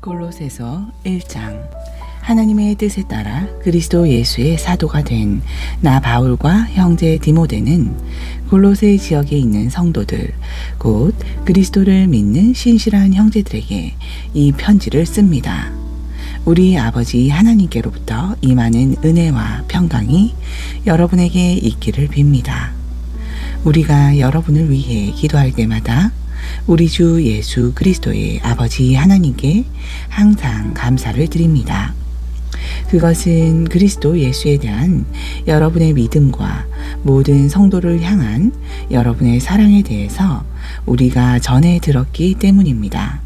골로새서 1장. 하나님의 뜻에 따라 그리스도 예수의 사도가 된 나 바울과 형제 디모데는 골로새 지역에 있는 성도들, 곧 그리스도를 믿는 신실한 형제들에게 이 편지를 씁니다. 우리 아버지 하나님께로부터 임하는 은혜와 평강이 여러분에게 있기를 빕니다. 우리가 여러분을 위해 기도할 때마다 우리 주 예수 그리스도의 아버지 하나님께 항상 감사를 드립니다. 그것은 그리스도 예수에 대한 여러분의 믿음과 모든 성도를 향한 여러분의 사랑에 대해서 우리가 전해 들었기 때문입니다.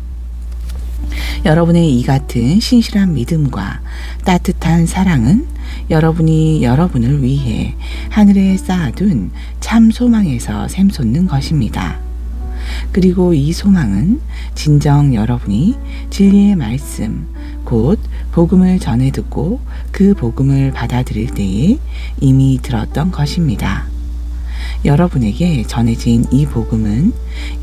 여러분의 이 같은 신실한 믿음과 따뜻한 사랑은 여러분이 여러분을 위해 하늘에 쌓아둔 참 소망에서 샘솟는 것입니다. 그리고 이 소망은 진정 여러분이 진리의 말씀, 곧 복음을 전해 듣고 그 복음을 받아들일 때에 이미 들었던 것입니다. 여러분에게 전해진 이 복음은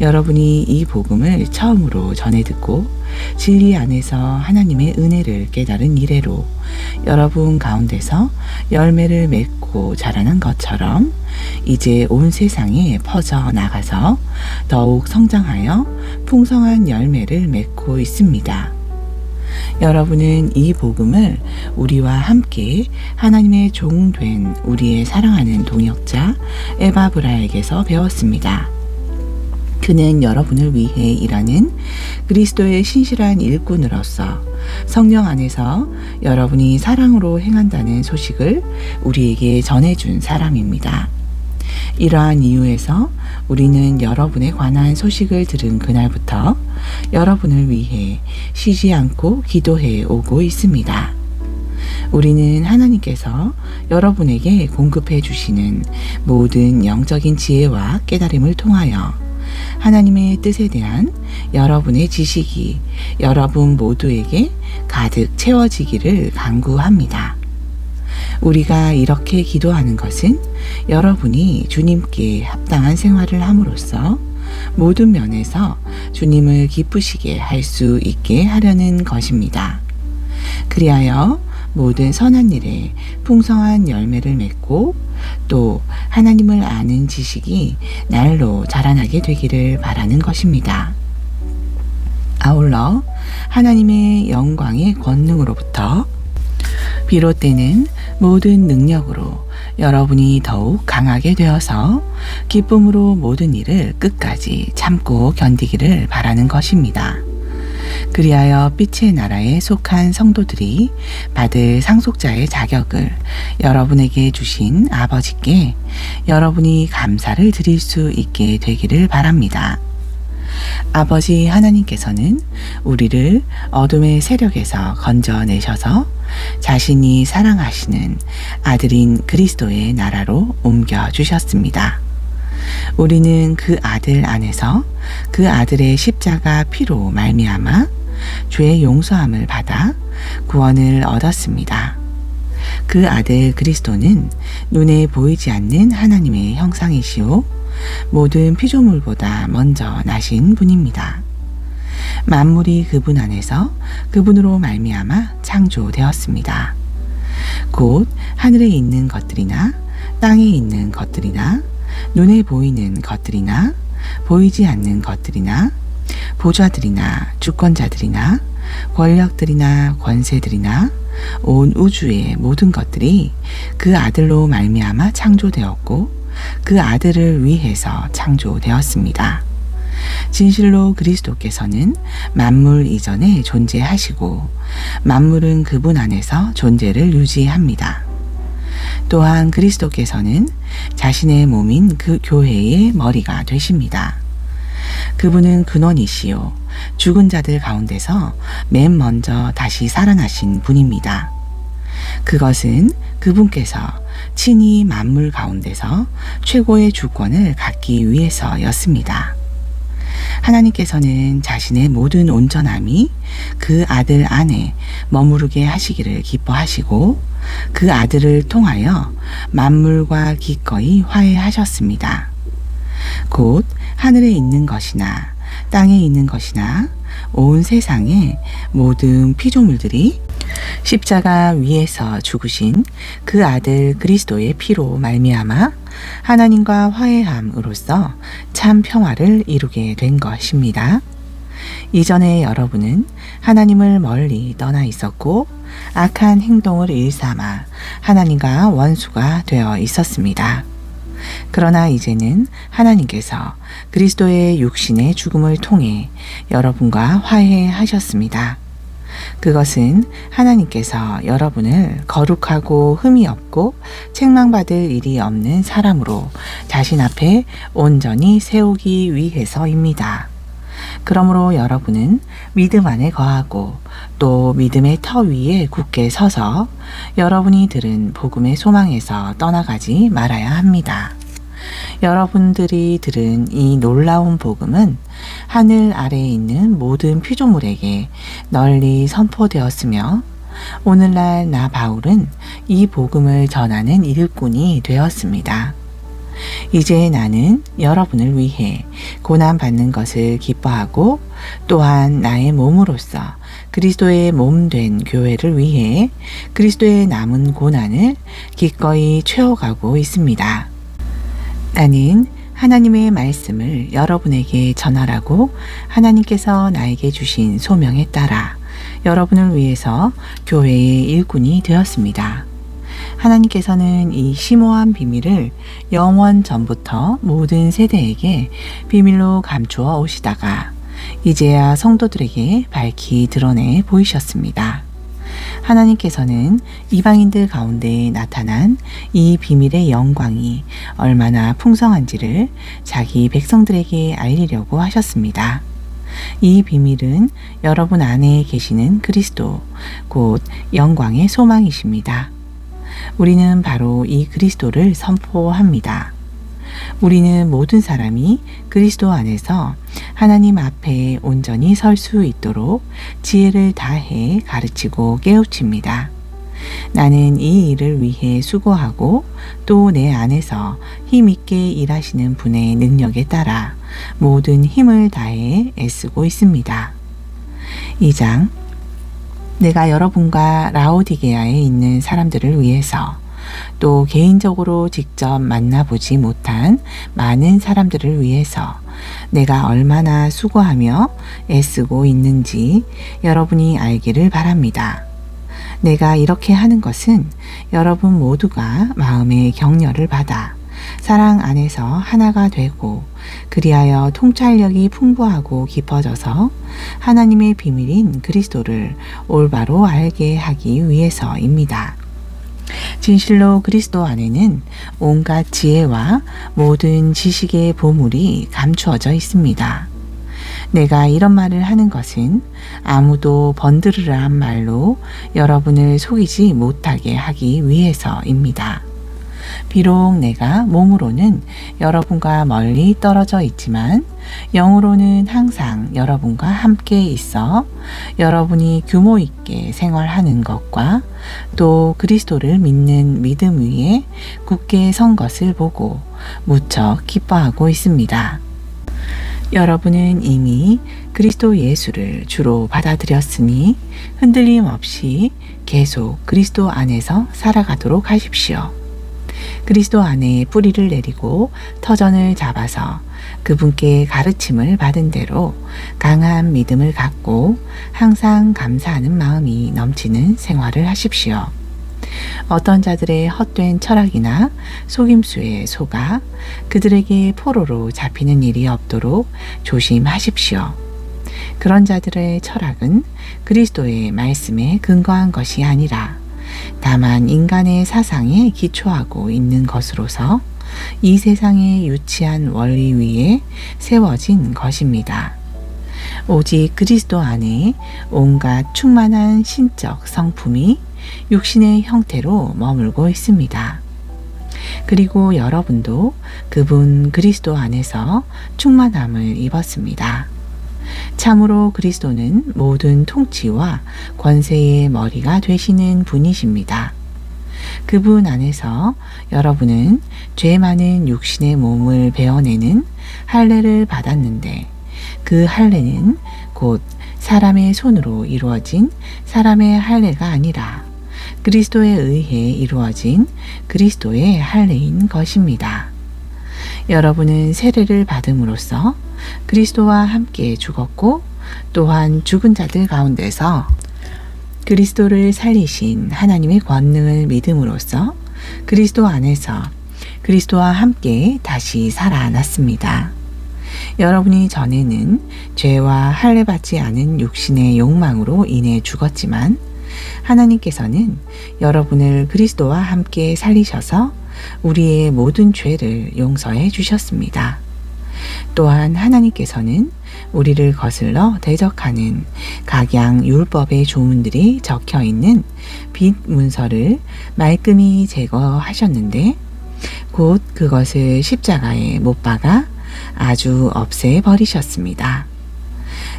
여러분이 이 복음을 처음으로 전해 듣고 진리 안에서 하나님의 은혜를 깨달은 이래로 여러분 가운데서 열매를 맺고 자라난 것처럼 이제 온 세상에 퍼져 나가서 더욱 성장하여 풍성한 열매를 맺고 있습니다. 여러분은 이 복음을 우리와 함께 하나님의 종 된 우리의 사랑하는 동역자 에바브라에게서 배웠습니다. 그는 여러분을 위해 일하는 그리스도의 신실한 일꾼으로서 성령 안에서 여러분이 사랑으로 행한다는 소식을 우리에게 전해준 사람입니다. 이러한 이유에서 우리는 여러분에 관한 소식을 들은 그날부터 여러분을 위해 쉬지 않고 기도해 오고 있습니다. 우리는 하나님께서 여러분에게 공급해 주시는 모든 영적인 지혜와 깨달음을 통하여 하나님의 뜻에 대한 여러분의 지식이 여러분 모두에게 가득 채워지기를 간구합니다. 우리가 이렇게 기도하는 것은 여러분이 주님께 합당한 생활을 함으로써 모든 면에서 주님을 기쁘시게 할 수 있게 하려는 것입니다. 그리하여 모든 선한 일에 풍성한 열매를 맺고 또 하나님을 아는 지식이 날로 자라나게 되기를 바라는 것입니다. 아울러 하나님의 영광의 권능으로부터 비롯되는 모든 능력으로 여러분이 더욱 강하게 되어서 기쁨으로 모든 일을 끝까지 참고 견디기를 바라는 것입니다. 그리하여 빛의 나라에 속한 성도들이 받을 상속자의 자격을 여러분에게 주신 아버지께 여러분이 감사를 드릴 수 있게 되기를 바랍니다. 아버지 하나님께서는 우리를 어둠의 세력에서 건져내셔서 자신이 사랑하시는 아들인 그리스도의 나라로 옮겨주셨습니다. 우리는 그 아들 안에서 그 아들의 십자가 피로 말미암아 죄의 용서함을 받아 구원을 얻었습니다. 그 아들 그리스도는 눈에 보이지 않는 하나님의 형상이시오 모든 피조물보다 먼저 나신 분입니다. 만물이 그분 안에서 그분으로 말미암아 창조되었습니다. 곧 하늘에 있는 것들이나 땅에 있는 것들이나 눈에 보이는 것들이나 보이지 않는 것들이나 보좌들이나 주권자들이나 권력들이나 권세들이나 온 우주의 모든 것들이 그 아들로 말미암아 창조되었고 그 아들을 위해서 창조되었습니다. 진실로 그리스도께서는 만물 이전에 존재하시고 만물은 그분 안에서 존재를 유지합니다. 또한 그리스도께서는 자신의 몸인 그 교회의 머리가 되십니다. 그분은 근원이시요 죽은 자들 가운데서 맨 먼저 다시 살아나신 분입니다. 그것은 그분께서 친히 만물 가운데서 최고의 주권을 갖기 위해서였습니다. 하나님께서는 자신의 모든 온전함이 그 아들 안에 머무르게 하시기를 기뻐하시고 그 아들을 통하여 만물과 기꺼이 화해하셨습니다. 곧 하늘에 있는 것이나 땅에 있는 것이나 온 세상의 모든 피조물들이 십자가 위에서 죽으신 그 아들 그리스도의 피로 말미암아 하나님과 화해함으로써 참 평화를 이루게 된 것입니다. 이전에 여러분은 하나님을 멀리 떠나 있었고 악한 행동을 일삼아 하나님과 원수가 되어 있었습니다. 그러나 이제는 하나님께서 그리스도의 육신의 죽음을 통해 여러분과 화해하셨습니다. 그것은 하나님께서 여러분을 거룩하고 흠이 없고 책망받을 일이 없는 사람으로 자신 앞에 온전히 세우기 위해서입니다. 그러므로 여러분은 믿음 안에 거하고 또 믿음의 터 위에 굳게 서서 여러분이 들은 복음의 소망에서 떠나가지 말아야 합니다. 여러분들이 들은 이 놀라운 복음은 하늘 아래에 있는 모든 피조물에게 널리 선포되었으며 오늘날 나 바울은 이 복음을 전하는 일꾼이 되었습니다. 이제 나는 여러분을 위해 고난받는 것을 기뻐하고 또한 나의 몸으로서 그리스도의 몸 된 교회를 위해 그리스도의 남은 고난을 기꺼이 채워가고 있습니다. 나는 하나님의 말씀을 여러분에게 전하라고 하나님께서 나에게 주신 소명에 따라 여러분을 위해서 교회의 일꾼이 되었습니다. 하나님께서는 이 심오한 비밀을 영원 전부터 모든 세대에게 비밀로 감추어 오시다가 이제야 성도들에게 밝히 드러내 보이셨습니다. 하나님께서는 이방인들 가운데 나타난 이 비밀의 영광이 얼마나 풍성한지를 자기 백성들에게 알리려고 하셨습니다. 이 비밀은 여러분 안에 계시는 그리스도, 곧 영광의 소망이십니다. 우리는 바로 이 그리스도를 선포합니다. 우리는 모든 사람이 그리스도 안에서 하나님 앞에 온전히 설 수 있도록 지혜를 다해 가르치고 깨우칩니다. 나는 이 일을 위해 수고하고 또 내 안에서 힘있게 일하시는 분의 능력에 따라 모든 힘을 다해 애쓰고 있습니다. 2장 내가 여러분과 라오디게아에 있는 사람들을 위해서 또 개인적으로 직접 만나보지 못한 많은 사람들을 위해서 내가 얼마나 수고하며 애쓰고 있는지 여러분이 알기를 바랍니다. 내가 이렇게 하는 것은 여러분 모두가 마음의 격려를 받아 사랑 안에서 하나가 되고 그리하여 통찰력이 풍부하고 깊어져서 하나님의 비밀인 그리스도를 올바로 알게 하기 위해서입니다. 진실로 그리스도 안에는 온갖 지혜와 모든 지식의 보물이 감추어져 있습니다. 내가 이런 말을 하는 것은 아무도 번들으라한 말로 여러분을 속이지 못하게 하기 위해서입니다. 비록 내가 몸으로는 여러분과 멀리 떨어져 있지만 영으로는 항상 여러분과 함께 있어 여러분이 규모 있게 생활하는 것과 또 그리스도를 믿는 믿음 위에 굳게 선 것을 보고 무척 기뻐하고 있습니다. 여러분은 이미 그리스도 예수를 주로 받아들였으니 흔들림 없이 계속 그리스도 안에서 살아가도록 하십시오. 그리스도 안에 뿌리를 내리고 터전을 잡아서 그분께 가르침을 받은 대로 강한 믿음을 갖고 항상 감사하는 마음이 넘치는 생활을 하십시오. 어떤 자들의 헛된 철학이나 속임수에 속아 그들에게 포로로 잡히는 일이 없도록 조심하십시오. 그런 자들의 철학은 그리스도의 말씀에 근거한 것이 아니라 다만 인간의 사상에 기초하고 있는 것으로서 이 세상의 유치한 원리 위에 세워진 것입니다. 오직 그리스도 안에 온갖 충만한 신적 성품이 육신의 형태로 머물고 있습니다. 그리고 여러분도 그분 그리스도 안에서 충만함을 입었습니다. 참으로 그리스도는 모든 통치와 권세의 머리가 되시는 분이십니다. 그분 안에서 여러분은 죄 많은 육신의 몸을 베어내는 할례를 받았는데 그 할례는 곧 사람의 손으로 이루어진 사람의 할례가 아니라 그리스도에 의해 이루어진 그리스도의 할례인 것입니다. 여러분은 세례를 받음으로써 그리스도와 함께 죽었고 또한 죽은 자들 가운데서 그리스도를 살리신 하나님의 권능을 믿음으로써 그리스도 안에서 그리스도와 함께 다시 살아났습니다. 여러분이 전에는 죄와 할례받지 않은 육신의 욕망으로 인해 죽었지만 하나님께서는 여러분을 그리스도와 함께 살리셔서 우리의 모든 죄를 용서해 주셨습니다. 또한 하나님께서는 우리를 거슬러 대적하는 각양 율법의 조문들이 적혀 있는 빛 문서를 말끔히 제거하셨는데 곧 그것을 십자가에 못 박아 아주 없애 버리셨습니다.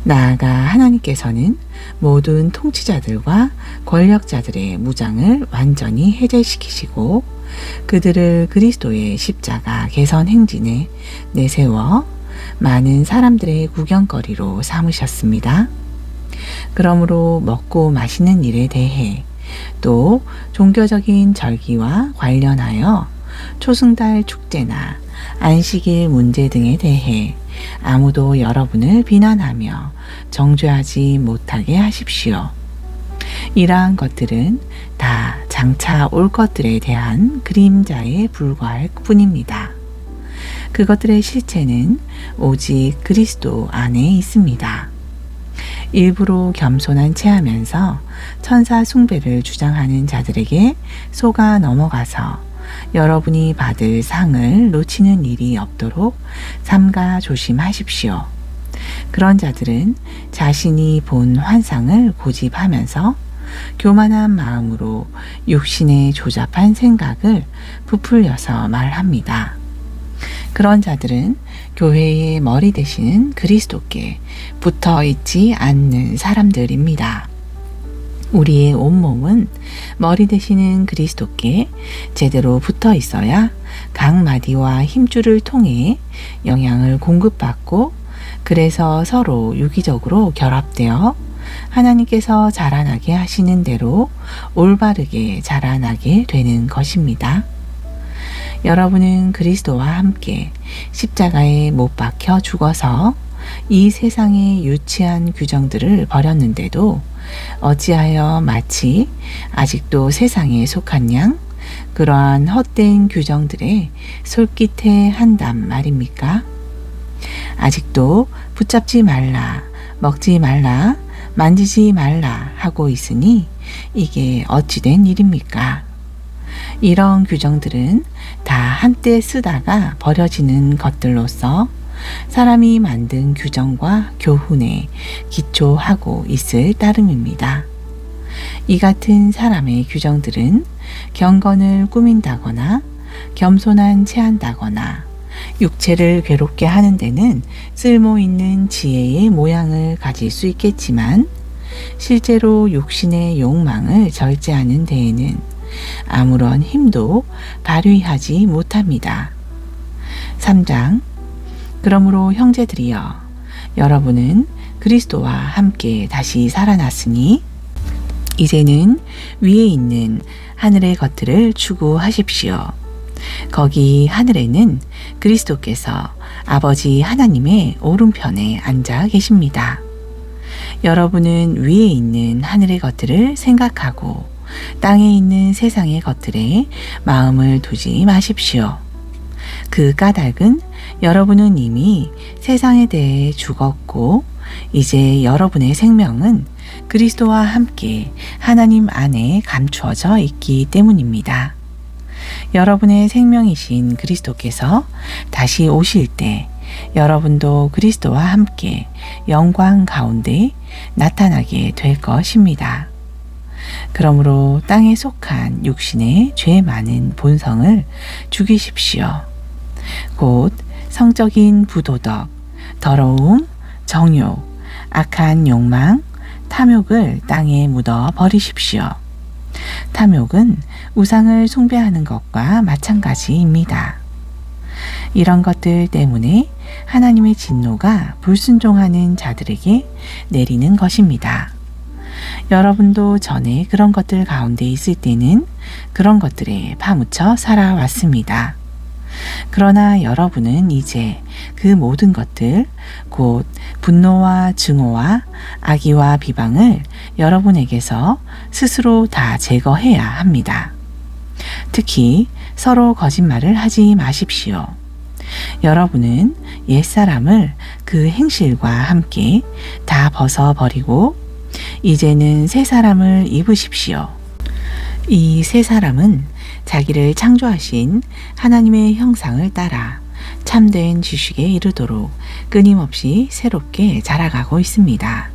나아가 하나님께서는 모든 통치자들과 권력자들의 무장을 완전히 해제시키시고 그들을 그리스도의 십자가 개선 행진에 내세워 많은 사람들의 구경거리로 삼으셨습니다. 그러므로 먹고 마시는 일에 대해 또 종교적인 절기와 관련하여 초승달 축제나 안식일 문제 등에 대해 아무도 여러분을 비난하며 정죄하지 못하게 하십시오. 이러한 것들은 다 장차 올 것들에 대한 그림자에 불과할 뿐입니다. 그것들의 실체는 오직 그리스도 안에 있습니다. 일부러 겸손한 체하면서 천사 숭배를 주장하는 자들에게 속아 넘어가서 여러분이 받을 상을 놓치는 일이 없도록 삼가 조심하십시오. 그런 자들은 자신이 본 환상을 고집하면서 교만한 마음으로 육신의 조잡한 생각을 부풀려서 말합니다. 그런 자들은 교회의 머리 되시는 그리스도께 붙어 있지 않는 사람들입니다. 우리의 온몸은 머리 되시는 그리스도께 제대로 붙어 있어야 각 마디와 힘줄을 통해 영향을 공급받고 그래서 서로 유기적으로 결합되어 하나님께서 자라나게 하시는 대로 올바르게 자라나게 되는 것입니다. 여러분은 그리스도와 함께 십자가에 못 박혀 죽어서 이 세상의 유치한 규정들을 버렸는데도 어찌하여 마치 아직도 세상에 속한 양 그러한 헛된 규정들에 솔깃해 한단 말입니까? 아직도 붙잡지 말라, 먹지 말라, 만지지 말라 하고 있으니 이게 어찌된 일입니까? 이런 규정들은 다 한때 쓰다가 버려지는 것들로서 사람이 만든 규정과 교훈에 기초하고 있을 따름입니다. 이 같은 사람의 규정들은 경건을 꾸민다거나 겸손한 체한다거나 육체를 괴롭게 하는 데는 쓸모 있는 지혜의 모양을 가질 수 있겠지만 실제로 육신의 욕망을 절제하는 데에는 아무런 힘도 발휘하지 못합니다. 3장 그러므로 형제들이여 여러분은 그리스도와 함께 다시 살아났으니 이제는 위에 있는 하늘의 것들을 추구하십시오. 거기 하늘에는 그리스도께서 아버지 하나님의 오른편에 앉아 계십니다. 여러분은 위에 있는 하늘의 것들을 생각하고 땅에 있는 세상의 것들에 마음을 두지 마십시오. 그 까닭은 여러분은 이미 세상에 대해 죽었고 이제 여러분의 생명은 그리스도와 함께 하나님 안에 감추어져 있기 때문입니다. 여러분의 생명이신 그리스도께서 다시 오실 때 여러분도 그리스도와 함께 영광 가운데 나타나게 될 것입니다. 그러므로 땅에 속한 육신의 죄 많은 본성을 죽이십시오. 곧 성적인 부도덕, 더러움, 정욕, 악한 욕망, 탐욕을 땅에 묻어 버리십시오. 탐욕은 우상을 숭배하는 것과 마찬가지입니다. 이런 것들 때문에 하나님의 진노가 불순종하는 자들에게 내리는 것입니다. 여러분도 전에 그런 것들 가운데 있을 때는 그런 것들에 파묻혀 살아왔습니다. 그러나 여러분은 이제 그 모든 것들, 곧 분노와 증오와 악의와 비방을 여러분에게서 스스로 다 제거해야 합니다. 특히 서로 거짓말을 하지 마십시오. 여러분은 옛사람을 그 행실과 함께 다 벗어버리고 이제는 새 사람을 입으십시오. 이 새 사람은 자기를 창조하신 하나님의 형상을 따라 참된 지식에 이르도록 끊임없이 새롭게 자라가고 있습니다.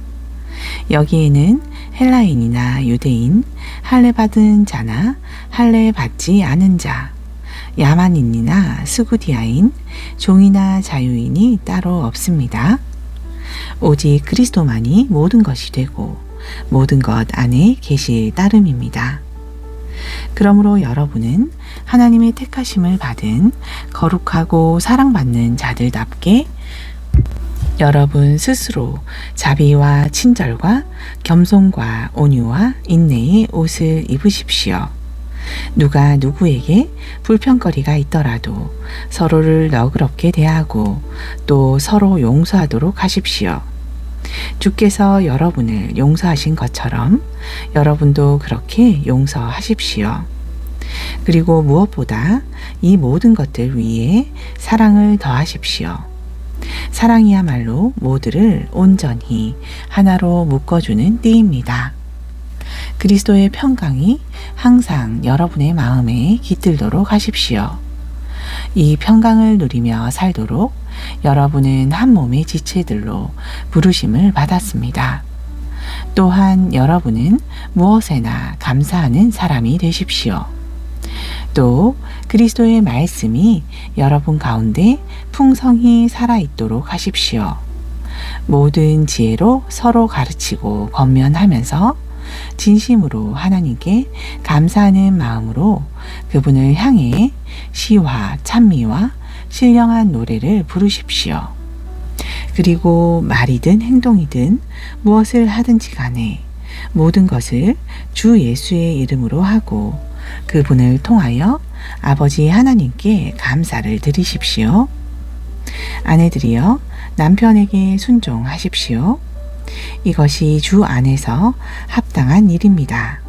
여기에는 헬라인이나 유대인, 할례 받은 자나 할례 받지 않은 자, 야만인이나 스구디아인, 종이나 자유인이 따로 없습니다. 오직 그리스도만이 모든 것이 되고 모든 것 안에 계실 따름입니다. 그러므로 여러분은 하나님의 택하심을 받은 거룩하고 사랑받는 자들답게 여러분 스스로 자비와 친절과 겸손과 온유와 인내의 옷을 입으십시오. 누가 누구에게 불평거리가 있더라도 서로를 너그럽게 대하고 또 서로 용서하도록 하십시오. 주께서 여러분을 용서하신 것처럼 여러분도 그렇게 용서하십시오. 그리고 무엇보다 이 모든 것들 위에 사랑을 더하십시오. 사랑이야말로 모두를 온전히 하나로 묶어주는 띠입니다. 그리스도의 평강이 항상 여러분의 마음에 깃들도록 하십시오. 이 평강을 누리며 살도록 여러분은 한 몸의 지체들로 부르심을 받았습니다. 또한 여러분은 무엇에나 감사하는 사람이 되십시오. 또 그리스도의 말씀이 여러분 가운데 풍성히 살아있도록 하십시오. 모든 지혜로 서로 가르치고 권면하면서 진심으로 하나님께 감사하는 마음으로 그분을 향해 시와 찬미와 신령한 노래를 부르십시오. 그리고 말이든 행동이든 무엇을 하든지 간에 모든 것을 주 예수의 이름으로 하고 그분을 통하여 아버지 하나님께 감사를 드리십시오. 아내들이여 남편에게 순종하십시오. 이것이 주 안에서 합당한 일입니다.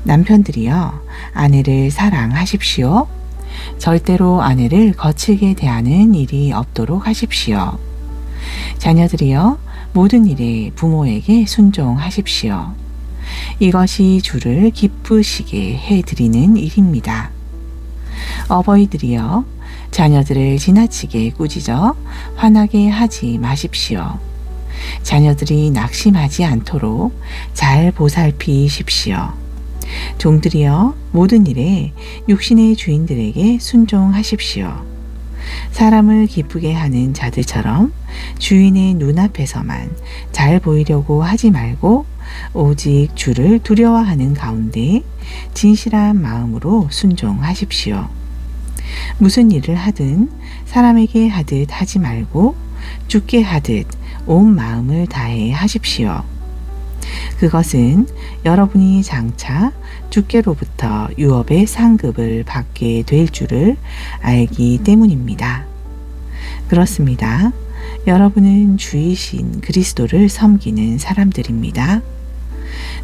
남편들이여 아내를 사랑하십시오. 절대로 아내를 거칠게 대하는 일이 없도록 하십시오. 자녀들이여 모든 일에 부모에게 순종하십시오. 이것이 주를 기쁘시게 해드리는 일입니다. 어버이들이여 자녀들을 지나치게 꾸짖어 화나게 하지 마십시오. 자녀들이 낙심하지 않도록 잘 보살피십시오. 종들이여 모든 일에 육신의 주인들에게 순종하십시오. 사람을 기쁘게 하는 자들처럼 주인의 눈앞에서만 잘 보이려고 하지 말고 오직 주를 두려워하는 가운데 진실한 마음으로 순종하십시오. 무슨 일을 하든 사람에게 하듯 하지 말고 주께 하듯 온 마음을 다해 하십시오. 그것은 여러분이 장차 주께로부터 유업의 상급을 받게 될 줄을 알기 때문입니다. 그렇습니다. 여러분은 주이신 그리스도를 섬기는 사람들입니다.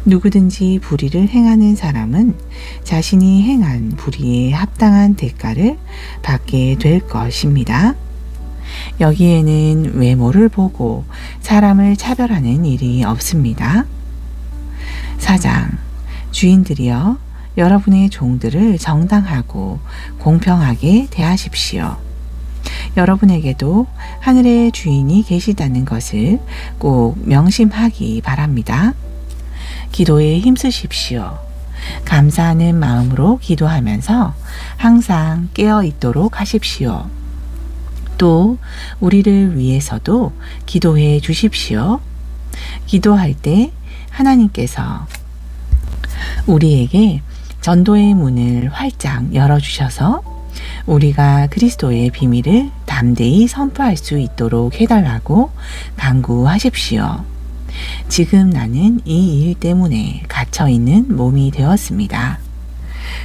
누구든지 불의를 행하는 사람은 자신이 행한 불의에 합당한 대가를 받게 될 것입니다. 여기에는 외모를 보고 사람을 차별하는 일이 없습니다. 4장 주인들이여 여러분의 종들을 정당하고 공평하게 대하십시오. 여러분에게도 하늘의 주인이 계시다는 것을 꼭 명심하기 바랍니다. 기도에 힘쓰십시오. 감사하는 마음으로 기도하면서 항상 깨어 있도록 하십시오. 또 우리를 위해서도 기도해 주십시오. 기도할 때 하나님께서 우리에게 전도의 문을 활짝 열어주셔서 우리가 그리스도의 비밀을 담대히 선포할 수 있도록 해달라고 간구하십시오. 지금 나는 이 일 때문에 갇혀있는 몸이 되었습니다.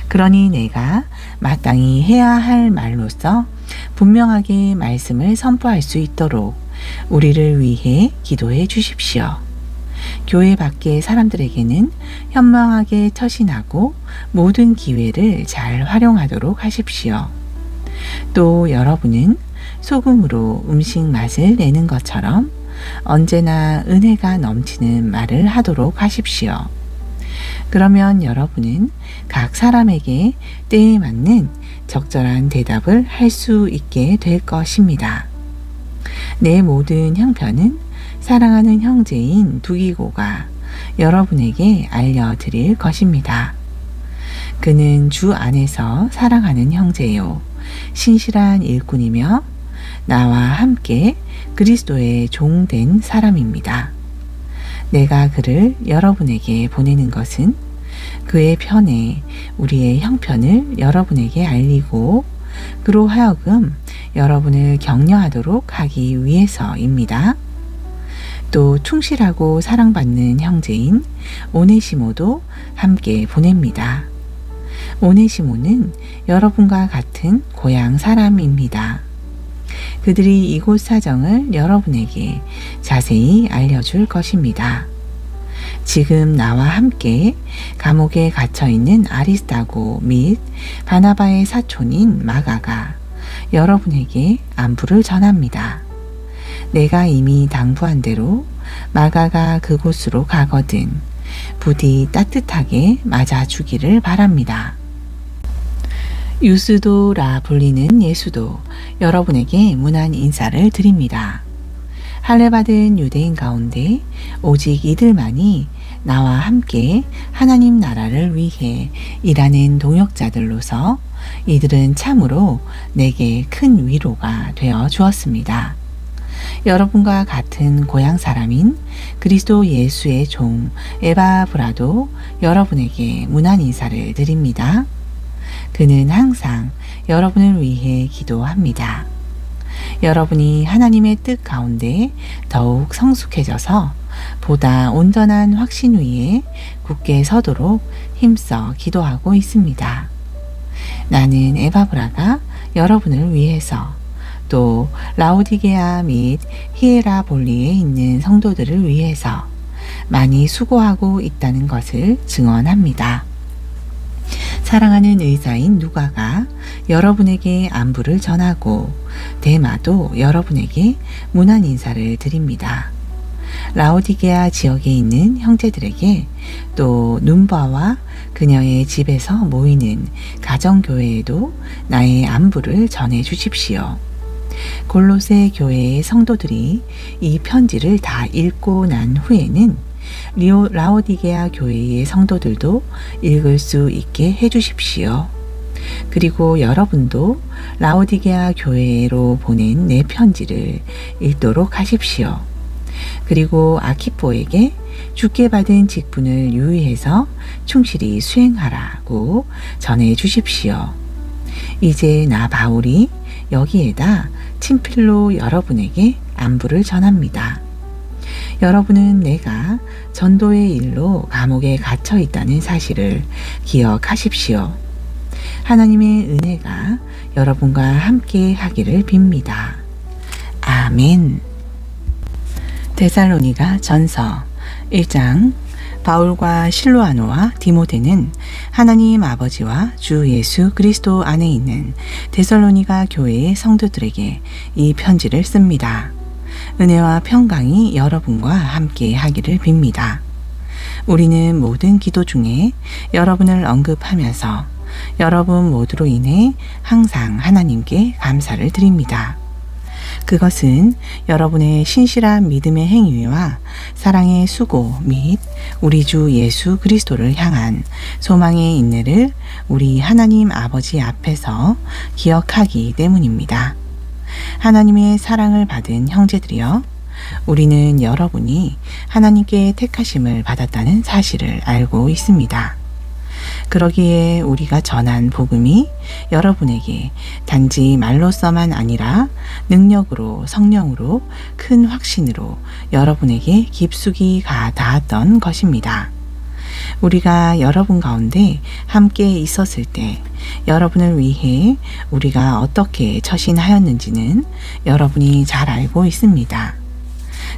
그러니 내가 마땅히 해야 할 말로써 분명하게 말씀을 선포할 수 있도록 우리를 위해 기도해 주십시오. 교회 밖의 사람들에게는 현명하게 처신하고 모든 기회를 잘 활용하도록 하십시오. 또 여러분은 소금으로 음식 맛을 내는 것처럼 언제나 은혜가 넘치는 말을 하도록 하십시오. 그러면 여러분은 각 사람에게 때에 맞는 적절한 대답을 할 수 있게 될 것입니다. 내 모든 형편은 사랑하는 형제인 두기고가 여러분에게 알려드릴 것입니다. 그는 주 안에서 사랑하는 형제요, 신실한 일꾼이며 나와 함께 그리스도의 종된 사람입니다. 내가 그를 여러분에게 보내는 것은 그의 편에 우리의 형편을 여러분에게 알리고 그로 하여금 여러분을 격려하도록 하기 위해서입니다. 또 충실하고 사랑받는 형제인 오네시모도 함께 보냅니다. 오네시모는 여러분과 같은 고향 사람입니다. 그들이 이곳 사정을 여러분에게 자세히 알려줄 것입니다. 지금 나와 함께 감옥에 갇혀있는 아리스타고 및 바나바의 사촌인 마가가 여러분에게 안부를 전합니다. 내가 이미 당부한 대로 마가가 그곳으로 가거든 부디 따뜻하게 맞아주기를 바랍니다. 유스도라 불리는 예수도 여러분에게 문안 인사를 드립니다. 할례받은 유대인 가운데 오직 이들만이 나와 함께 하나님 나라를 위해 일하는 동역자들로서 이들은 참으로 내게 큰 위로가 되어 주었습니다. 여러분과 같은 고향 사람인 그리스도 예수의 종 에바브라도 여러분에게 문안 인사를 드립니다. 그는 항상 여러분을 위해 기도합니다. 여러분이 하나님의 뜻 가운데 더욱 성숙해져서 보다 온전한 확신 위에 굳게 서도록 힘써 기도하고 있습니다. 나는 에바브라가 여러분을 위해서 또 라오디게아 및 히에라볼리에 있는 성도들을 위해서 많이 수고하고 있다는 것을 증언합니다. 사랑하는 의사인 누가가 여러분에게 안부를 전하고 데마도 여러분에게 문안 인사를 드립니다. 라오디게아 지역에 있는 형제들에게 또 눈바와 그녀의 집에서 모이는 가정교회에도 나의 안부를 전해 주십시오. 골로새 교회의 성도들이 이 편지를 다 읽고 난 후에는 라오디게아 교회의 성도들도 읽을 수 있게 해주십시오. 그리고 여러분도 라오디게아 교회로 보낸 내 편지를 읽도록 하십시오. 그리고 아키포에게 주께 받은 직분을 유의해서 충실히 수행하라고 전해 주십시오. 이제 나 바울이 여기에다 친필로 여러분에게 안부를 전합니다. 여러분은 내가 전도의 일로 감옥에 갇혀 있다는 사실을 기억하십시오. 하나님의 은혜가 여러분과 함께 하기를 빕니다. 아멘. 데살로니가 전서 1장. 바울과 실로아노와 디모데는 하나님 아버지와 주 예수 그리스도 안에 있는 데살로니가 교회의 성도들에게 이 편지를 씁니다. 은혜와 평강이 여러분과 함께 하기를 빕니다. 우리는 모든 기도 중에 여러분을 언급하면서 여러분 모두로 인해 항상 하나님께 감사를 드립니다. 그것은 여러분의 신실한 믿음의 행위와 사랑의 수고 및 우리 주 예수 그리스도를 향한 소망의 인내를 우리 하나님 아버지 앞에서 기억하기 때문입니다. 하나님의 사랑을 받은 형제들이여, 우리는 여러분이 하나님께 택하심을 받았다는 사실을 알고 있습니다. 그러기에 우리가 전한 복음이 여러분에게 단지 말로서만 아니라 능력으로, 성령으로, 큰 확신으로 여러분에게 깊숙이 닿았던 것입니다. 우리가 여러분 가운데 함께 있었을 때 여러분을 위해 우리가 어떻게 처신하였는지는 여러분이 잘 알고 있습니다.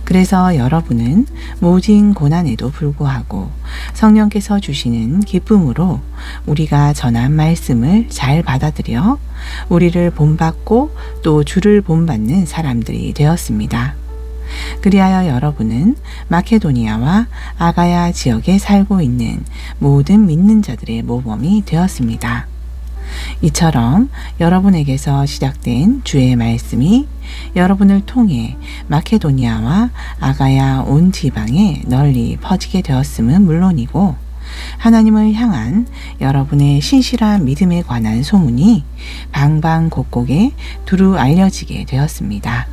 그래서 여러분은 모진 고난에도 불구하고 성령께서 주시는 기쁨으로 우리가 전한 말씀을 잘 받아들여 우리를 본받고 또 주를 본받는 사람들이 되었습니다. 그리하여 여러분은 마케도니아와 아가야 지역에 살고 있는 모든 믿는 자들의 모범이 되었습니다. 이처럼 여러분에게서 시작된 주의 말씀이 여러분을 통해 마케도니아와 아가야 온 지방에 널리 퍼지게 되었음은 물론이고, 하나님을 향한 여러분의 신실한 믿음에 관한 소문이 방방곡곡에 두루 알려지게 되었습니다.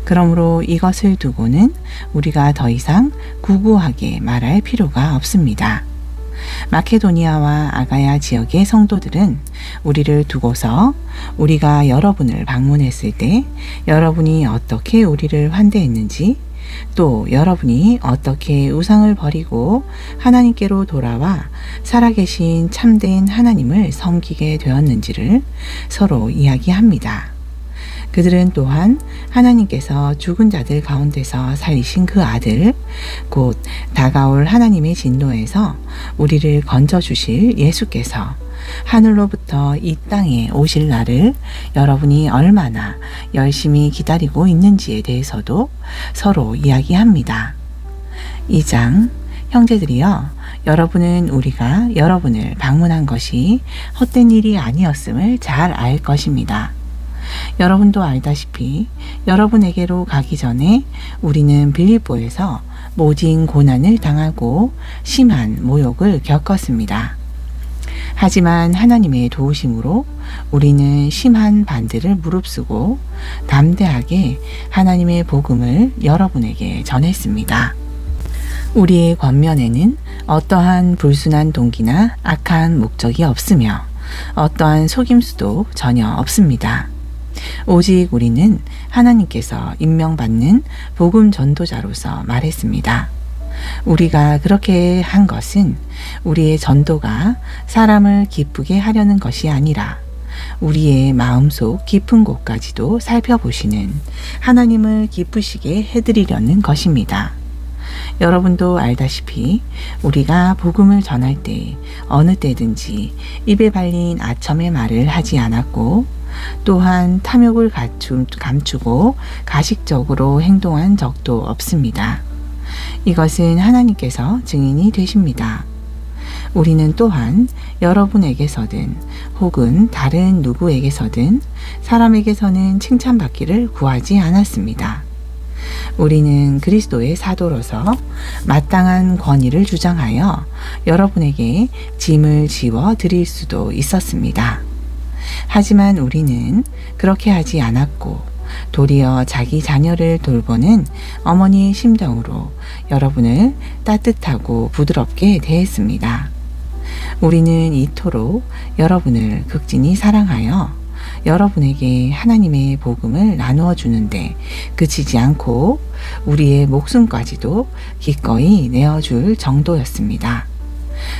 그러므로 이것을 두고는 우리가 더 이상 구구하게 말할 필요가 없습니다. 마케도니아와 아가야 지역의 성도들은 우리를 두고서 우리가 여러분을 방문했을 때 여러분이 어떻게 우리를 환대했는지, 또 여러분이 어떻게 우상을 버리고 하나님께로 돌아와 살아계신 참된 하나님을 섬기게 되었는지를 서로 이야기합니다. 그들은 또한 하나님께서 죽은 자들 가운데서 살리신 그 아들, 곧 다가올 하나님의 진노에서 우리를 건져주실 예수께서 하늘로부터 이 땅에 오실 날을 여러분이 얼마나 열심히 기다리고 있는지에 대해서도 서로 이야기합니다. 2장, 형제들이여, 여러분은 우리가 여러분을 방문한 것이 헛된 일이 아니었음을 잘 알 것입니다. 여러분도 알다시피 여러분에게로 가기 전에 우리는 빌립보에서 모진 고난을 당하고 심한 모욕을 겪었습니다. 하지만 하나님의 도우심으로 우리는 심한 반대를 무릅쓰고 담대하게 하나님의 복음을 여러분에게 전했습니다. 우리의 권면에는 어떠한 불순한 동기나 악한 목적이 없으며 어떠한 속임수도 전혀 없습니다. 오직 우리는 하나님께서 임명받는 복음 전도자로서 말했습니다. 우리가 그렇게 한 것은 우리의 전도가 사람을 기쁘게 하려는 것이 아니라 우리의 마음속 깊은 곳까지도 살펴보시는 하나님을 기쁘시게 해드리려는 것입니다. 여러분도 알다시피 우리가 복음을 전할 때 어느 때든지 입에 발린 아첨의 말을 하지 않았고, 또한 탐욕을 감추고 가식적으로 행동한 적도 없습니다. 이것은 하나님께서 증인이 되십니다. 우리는 또한 여러분에게서든 혹은 다른 누구에게서든 사람에게서는 칭찬받기를 구하지 않았습니다. 우리는 그리스도의 사도로서 마땅한 권위를 주장하여 여러분에게 짐을 지워 드릴 수도 있었습니다. 하지만 우리는 그렇게 하지 않았고, 도리어 자기 자녀를 돌보는 어머니의 심정으로 여러분을 따뜻하고 부드럽게 대했습니다. 우리는 이토록 여러분을 극진히 사랑하여 여러분에게 하나님의 복음을 나누어 주는데 그치지 않고 우리의 목숨까지도 기꺼이 내어줄 정도였습니다.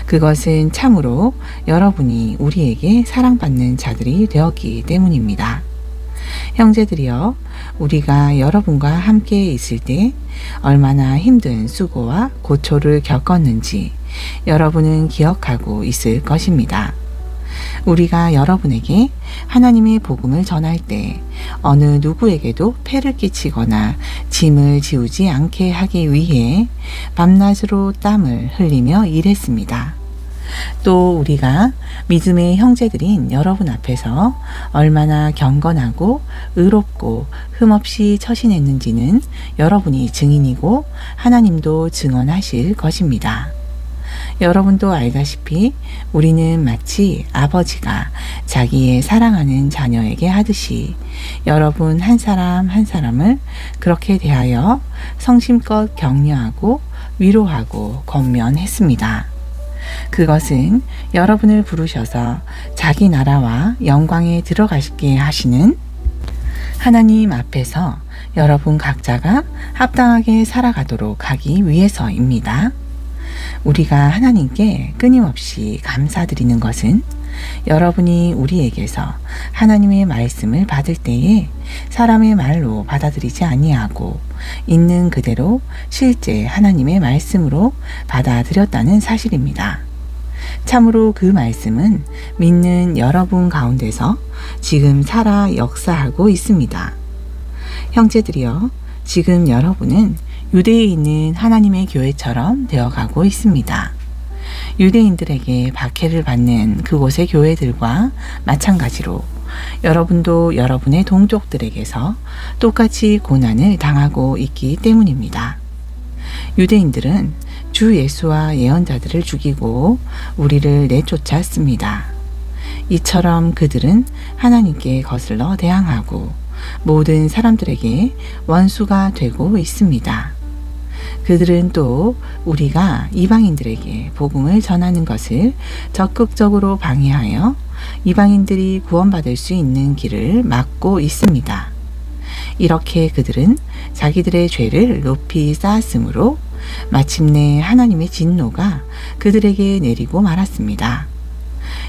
그것은 참으로 여러분이 우리에게 사랑받는 자들이 되었기 때문입니다. 형제들이여, 우리가 여러분과 함께 있을 때 얼마나 힘든 수고와 고초를 겪었는지 여러분은 기억하고 있을 것입니다. 우리가 여러분에게 하나님의 복음을 전할 때 어느 누구에게도 폐를 끼치거나 짐을 지우지 않게 하기 위해 밤낮으로 땀을 흘리며 일했습니다. 또 우리가 믿음의 형제들인 여러분 앞에서 얼마나 경건하고 의롭고 흠없이 처신했는지는 여러분이 증인이고 하나님도 증언하실 것입니다. 여러분도 알다시피 우리는 마치 아버지가 자기의 사랑하는 자녀에게 하듯이 여러분 한 사람 한 사람을 그렇게 대하여 성심껏 격려하고 위로하고 권면했습니다. 그것은 여러분을 부르셔서 자기 나라와 영광에 들어가시게 하시는 하나님 앞에서 여러분 각자가 합당하게 살아가도록 하기 위해서입니다. 우리가 하나님께 끊임없이 감사드리는 것은 여러분이 우리에게서 하나님의 말씀을 받을 때에 사람의 말로 받아들이지 아니하고 있는 그대로 실제 하나님의 말씀으로 받아들였다는 사실입니다. 참으로 그 말씀은 믿는 여러분 가운데서 지금 살아 역사하고 있습니다. 형제들이여, 지금 여러분은 유대에 있는 하나님의 교회처럼 되어가고 있습니다. 유대인들에게 박해를 받는 그곳의 교회들과 마찬가지로 여러분도 여러분의 동족들에게서 똑같이 고난을 당하고 있기 때문입니다. 유대인들은 주 예수와 예언자들을 죽이고 우리를 내쫓았습니다. 이처럼 그들은 하나님께 거슬러 대항하고 모든 사람들에게 원수가 되고 있습니다. 그들은 또 우리가 이방인들에게 복음을 전하는 것을 적극적으로 방해하여 이방인들이 구원받을 수 있는 길을 막고 있습니다. 이렇게 그들은 자기들의 죄를 높이 쌓았으므로 마침내 하나님의 진노가 그들에게 내리고 말았습니다.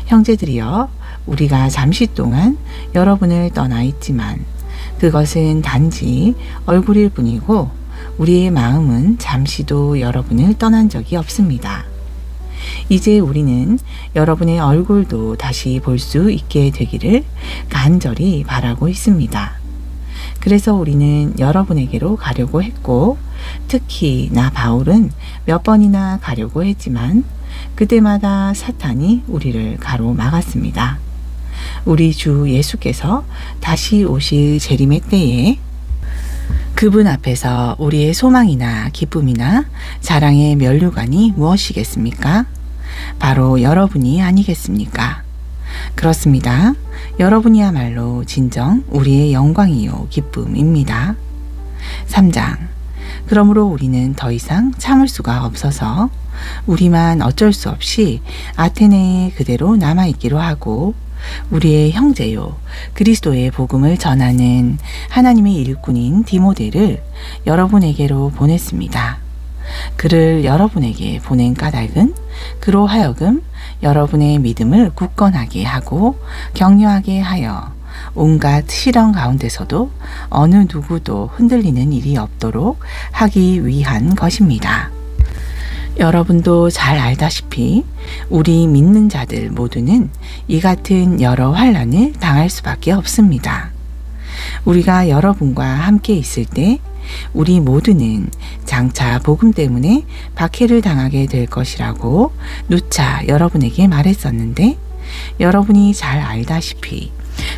형제들이여, 우리가 잠시 동안 여러분을 떠나 있지만 그것은 단지 얼굴일 뿐이고 우리의 마음은 잠시도 여러분을 떠난 적이 없습니다. 이제 우리는 여러분의 얼굴도 다시 볼 수 있게 되기를 간절히 바라고 있습니다. 그래서 우리는 여러분에게로 가려고 했고, 특히 나 바울은 몇 번이나 가려고 했지만 그때마다 사탄이 우리를 가로막았습니다. 우리 주 예수께서 다시 오실 재림의 때에 그분 앞에서 우리의 소망이나 기쁨이나 자랑의 면류관이 무엇이겠습니까? 바로 여러분이 아니겠습니까? 그렇습니다. 여러분이야말로 진정 우리의 영광이요 기쁨입니다. 3장. 그러므로 우리는 더 이상 참을 수가 없어서 우리만 어쩔 수 없이 아테네에 그대로 남아있기로 하고 우리의 형제요 그리스도의 복음을 전하는 하나님의 일꾼인 디모데를 여러분에게로 보냈습니다. 그를 여러분에게 보낸 까닭은 그로 하여금 여러분의 믿음을 굳건하게 하고 격려하게 하여 온갖 시련 가운데서도 어느 누구도 흔들리는 일이 없도록 하기 위한 것입니다. 여러분도 잘 알다시피 우리 믿는 자들 모두는 이 같은 여러 환난을 당할 수밖에 없습니다. 우리가 여러분과 함께 있을 때 우리 모두는 장차 복음 때문에 박해를 당하게 될 것이라고 누차 여러분에게 말했었는데, 여러분이 잘 알다시피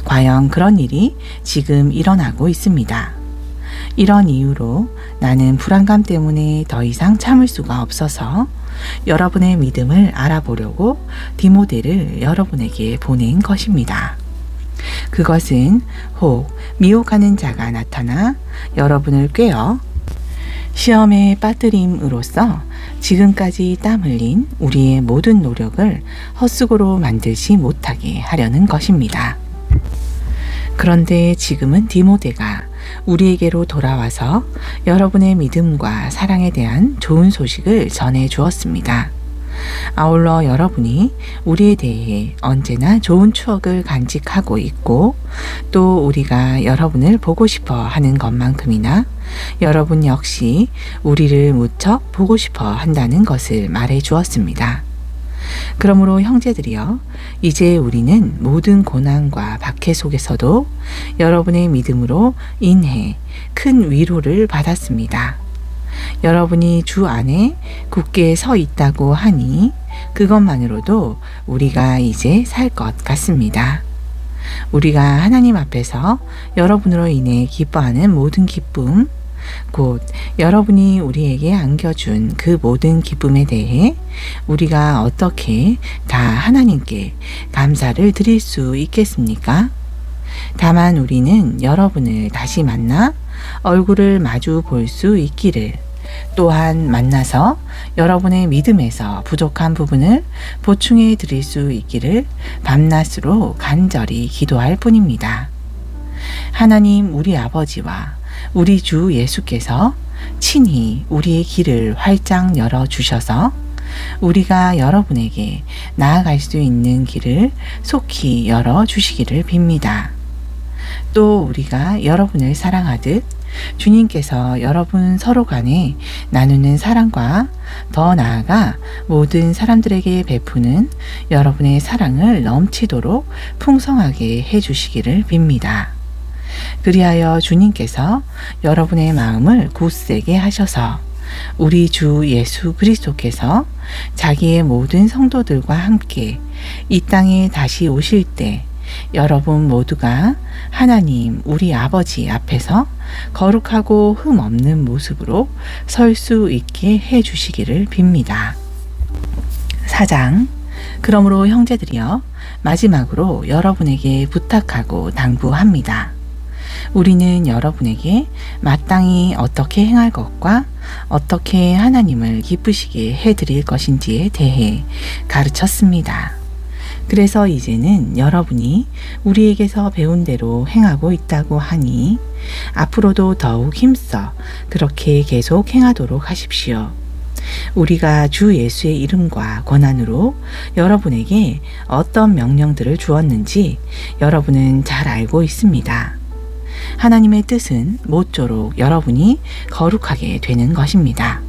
과연 그런 일이 지금 일어나고 있습니다. 이런 이유로 나는 불안감 때문에 더 이상 참을 수가 없어서 여러분의 믿음을 알아보려고 디모데를 여러분에게 보낸 것입니다. 그것은 혹 미혹하는 자가 나타나 여러분을 꿰어 시험에 빠뜨림으로써 지금까지 땀 흘린 우리의 모든 노력을 헛수고로 만들지 못하게 하려는 것입니다. 그런데 지금은 디모데가 우리에게로 돌아와서 여러분의 믿음과 사랑에 대한 좋은 소식을 전해 주었습니다. 아울러 여러분이 우리에 대해 언제나 좋은 추억을 간직하고 있고, 또 우리가 여러분을 보고 싶어 하는 것만큼이나 여러분 역시 우리를 무척 보고 싶어 한다는 것을 말해 주었습니다. 그러므로 형제들이여, 이제 우리는 모든 고난과 박해 속에서도 여러분의 믿음으로 인해 큰 위로를 받았습니다. 여러분이 주 안에 굳게 서 있다고 하니 그것만으로도 우리가 이제 살 것 같습니다. 우리가 하나님 앞에서 여러분으로 인해 기뻐하는 모든 기쁨, 곧 여러분이 우리에게 안겨준 그 모든 기쁨에 대해 우리가 어떻게 다 하나님께 감사를 드릴 수 있겠습니까? 다만 우리는 여러분을 다시 만나 얼굴을 마주 볼 수 있기를 또한 만나서 여러분의 믿음에서 부족한 부분을 보충해 드릴 수 있기를 밤낮으로 간절히 기도할 뿐입니다. 하나님 우리 아버지와 우리 주 예수께서 친히 우리의 길을 활짝 열어주셔서 우리가 여러분에게 나아갈 수 있는 길을 속히 열어주시기를 빕니다. 또 우리가 여러분을 사랑하듯 주님께서 여러분 서로 간에 나누는 사랑과 더 나아가 모든 사람들에게 베푸는 여러분의 사랑을 넘치도록 풍성하게 해주시기를 빕니다. 그리하여 주님께서 여러분의 마음을 굳세게 하셔서 우리 주 예수 그리스도께서 자기의 모든 성도들과 함께 이 땅에 다시 오실 때 여러분 모두가 하나님 우리 아버지 앞에서 거룩하고 흠 없는 모습으로 설 수 있게 해 주시기를 빕니다. 4장 그러므로 형제들이여 마지막으로 여러분에게 부탁하고 당부합니다. 우리는 여러분에게 마땅히 어떻게 행할 것과 어떻게 하나님을 기쁘시게 해드릴 것인지에 대해 가르쳤습니다. 그래서 이제는 여러분이 우리에게서 배운 대로 행하고 있다고 하니 앞으로도 더욱 힘써 그렇게 계속 행하도록 하십시오. 우리가 주 예수의 이름과 권한으로 여러분에게 어떤 명령들을 주었는지 여러분은 잘 알고 있습니다. 하나님의 뜻은 모쪼록 여러분이 거룩하게 되는 것입니다.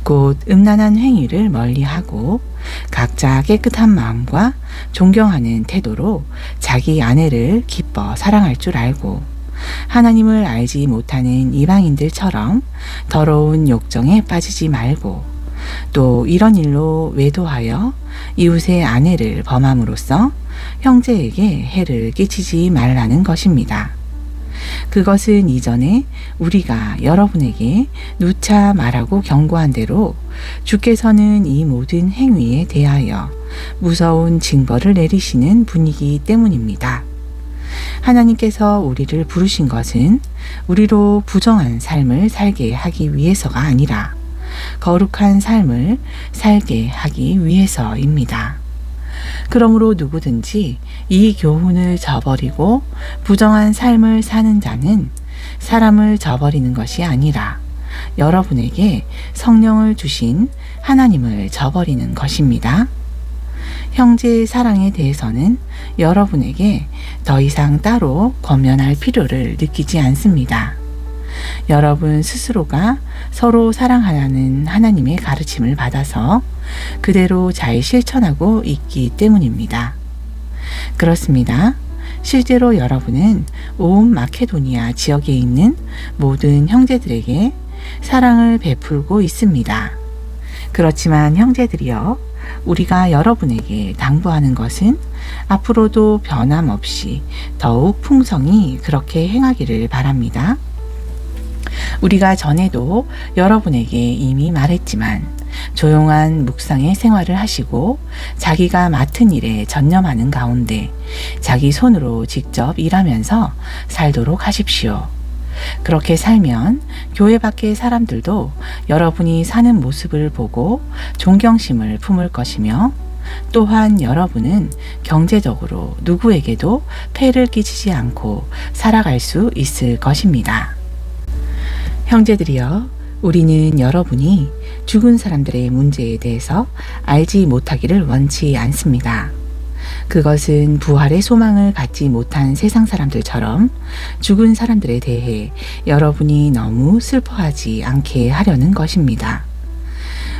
곧 음란한 행위를 멀리하고 각자 깨끗한 마음과 존경하는 태도로 자기 아내를 기뻐 사랑할 줄 알고 하나님을 알지 못하는 이방인들처럼 더러운 욕정에 빠지지 말고 또 이런 일로 외도하여 이웃의 아내를 범함으로써 형제에게 해를 끼치지 말라는 것입니다. 그것은 이전에 우리가 여러분에게 누차 말하고 경고한 대로 주께서는 이 모든 행위에 대하여 무서운 징벌을 내리시는 분이기 때문입니다. 하나님께서 우리를 부르신 것은 우리로 부정한 삶을 살게 하기 위해서가 아니라 거룩한 삶을 살게 하기 위해서입니다. 그러므로 누구든지 이 교훈을 저버리고 부정한 삶을 사는 자는 사람을 저버리는 것이 아니라 여러분에게 성령을 주신 하나님을 저버리는 것입니다. 형제의 사랑에 대해서는 여러분에게 더 이상 따로 권면할 필요를 느끼지 않습니다. 여러분 스스로가 서로 사랑하라는 하나님의 가르침을 받아서 그대로 잘 실천하고 있기 때문입니다. 그렇습니다. 실제로 여러분은 온 마케도니아 지역에 있는 모든 형제들에게 사랑을 베풀고 있습니다. 그렇지만 형제들이여, 우리가 여러분에게 당부하는 것은 앞으로도 변함없이 더욱 풍성히 그렇게 행하기를 바랍니다. 우리가 전에도 여러분에게 이미 말했지만 조용한 묵상의 생활을 하시고 자기가 맡은 일에 전념하는 가운데 자기 손으로 직접 일하면서 살도록 하십시오. 그렇게 살면 교회 밖의 사람들도 여러분이 사는 모습을 보고 존경심을 품을 것이며 또한 여러분은 경제적으로 누구에게도 폐를 끼치지 않고 살아갈 수 있을 것입니다. 형제들이여, 우리는 여러분이 죽은 사람들의 문제에 대해서 알지 못하기를 원치 않습니다. 그것은 부활의 소망을 갖지 못한 세상 사람들처럼 죽은 사람들에 대해 여러분이 너무 슬퍼하지 않게 하려는 것입니다.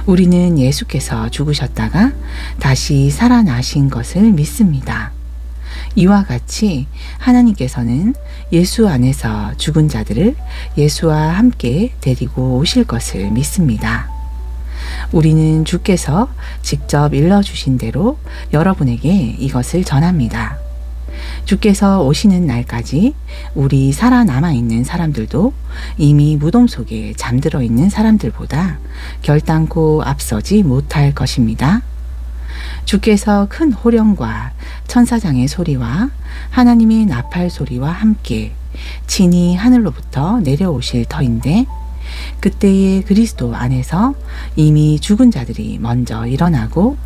우리는 예수께서 죽으셨다가 다시 살아나신 것을 믿습니다. 이와 같이 하나님께서는 예수 안에서 죽은 자들을 예수와 함께 데리고 오실 것을 믿습니다. 우리는 주께서 직접 일러주신 대로 여러분에게 이것을 전합니다. 주께서 오시는 날까지 우리 살아남아 있는 사람들도 이미 무덤 속에 잠들어 있는 사람들보다 결단코 앞서지 못할 것입니다. 주께서 큰 호령과 천사장의 소리와 하나님의 나팔 소리와 함께 친히 하늘로부터 내려오실 터인데 그때의 그리스도 안에서 이미 죽은 자들이 먼저 일어나고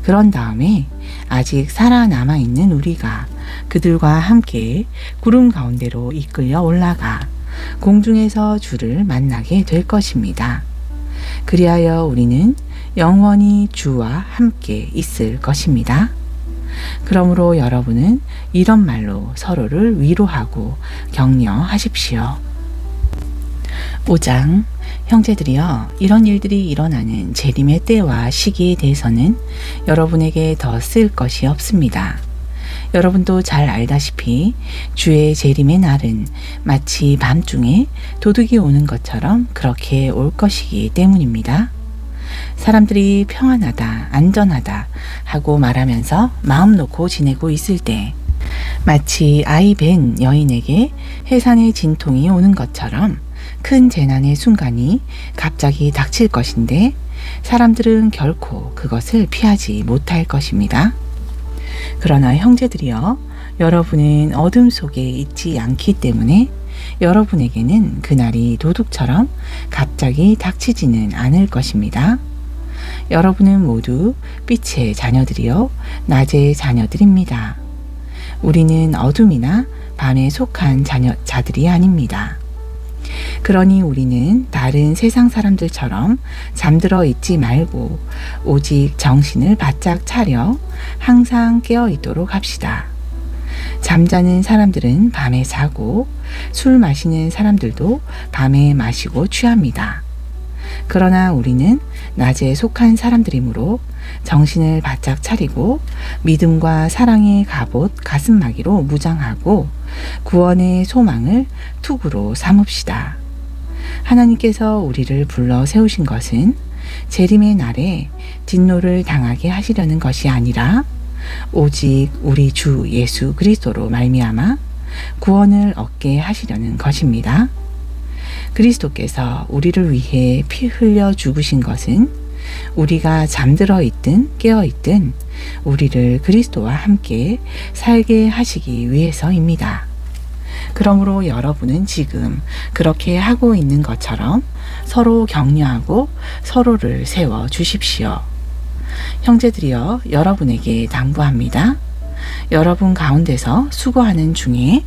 그런 다음에 아직 살아남아 있는 우리가 그들과 함께 구름 가운데로 이끌려 올라가 공중에서 주를 만나게 될 것입니다. 그리하여 우리는 영원히 주와 함께 있을 것입니다. 그러므로 여러분은 이런 말로 서로를 위로하고 격려하십시오. 5장 형제들이여, 이런 일들이 일어나는 재림의 때와 시기에 대해서는 여러분에게 더 쓸 것이 없습니다. 여러분도 잘 알다시피 주의 재림의 날은 마치 밤중에 도둑이 오는 것처럼 그렇게 올 것이기 때문입니다. 사람들이 평안하다, 안전하다 하고 말하면서 마음 놓고 지내고 있을 때 마치 아이 뵌 여인에게 해산의 진통이 오는 것처럼 큰 재난의 순간이 갑자기 닥칠 것인데 사람들은 결코 그것을 피하지 못할 것입니다. 그러나 형제들이여, 여러분은 어둠 속에 있지 않기 때문에 여러분에게는 그날이 도둑처럼 갑자기 닥치지는 않을 것입니다. 여러분은 모두 빛의 자녀들이요 낮의 자녀들입니다. 우리는 어둠이나 밤에 속한 자들이 아닙니다. 그러니 우리는 다른 세상 사람들처럼 잠들어 있지 말고 오직 정신을 바짝 차려 항상 깨어 있도록 합시다. 잠자는 사람들은 밤에 자고 술 마시는 사람들도 밤에 마시고 취합니다. 그러나 우리는 낮에 속한 사람들이므로 정신을 바짝 차리고 믿음과 사랑의 갑옷 가슴막이로 무장하고 구원의 소망을 투구로 삼읍시다. 하나님께서 우리를 불러 세우신 것은 재림의 날에 진노를 당하게 하시려는 것이 아니라 오직 우리 주 예수 그리스도로 말미암아 구원을 얻게 하시려는 것입니다. 그리스도께서 우리를 위해 피 흘려 죽으신 것은 우리가 잠들어 있든 깨어 있든 우리를 그리스도와 함께 살게 하시기 위해서입니다. 그러므로 여러분은 지금 그렇게 하고 있는 것처럼 서로 격려하고 서로를 세워 주십시오. 형제들이여, 여러분에게 당부합니다. 여러분 가운데서 수고하는 중에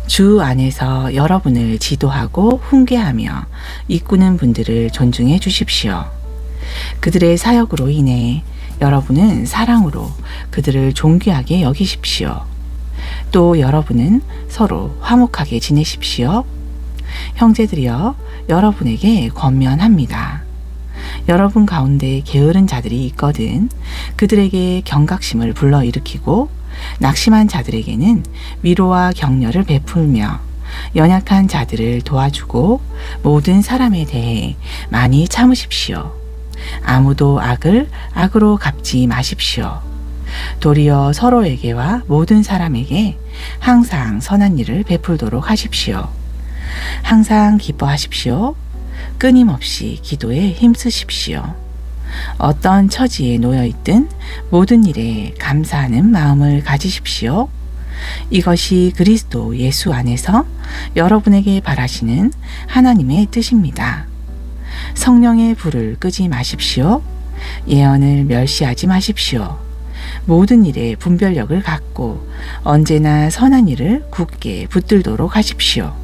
주 안에서 여러분을 지도하고 훈계하며 이끄는 분들을 존중해 주십시오. 그들의 사역으로 인해 여러분은 사랑으로 그들을 존귀하게 여기십시오. 또 여러분은 서로 화목하게 지내십시오. 형제들이여, 여러분에게 권면합니다. 여러분 가운데 게으른 자들이 있거든 그들에게 경각심을 불러일으키고 낙심한 자들에게는 위로와 격려를 베풀며 연약한 자들을 도와주고 모든 사람에 대해 많이 참으십시오. 아무도 악을 악으로 갚지 마십시오. 도리어 서로에게와 모든 사람에게 항상 선한 일을 베풀도록 하십시오. 항상 기뻐하십시오. 끊임없이 기도에 힘쓰십시오. 어떤 처지에 놓여 있든 모든 일에 감사하는 마음을 가지십시오. 이것이 그리스도 예수 안에서 여러분에게 바라시는 하나님의 뜻입니다. 성령의 불을 끄지 마십시오. 예언을 멸시하지 마십시오. 모든 일에 분별력을 갖고 언제나 선한 일을 굳게 붙들도록 하십시오.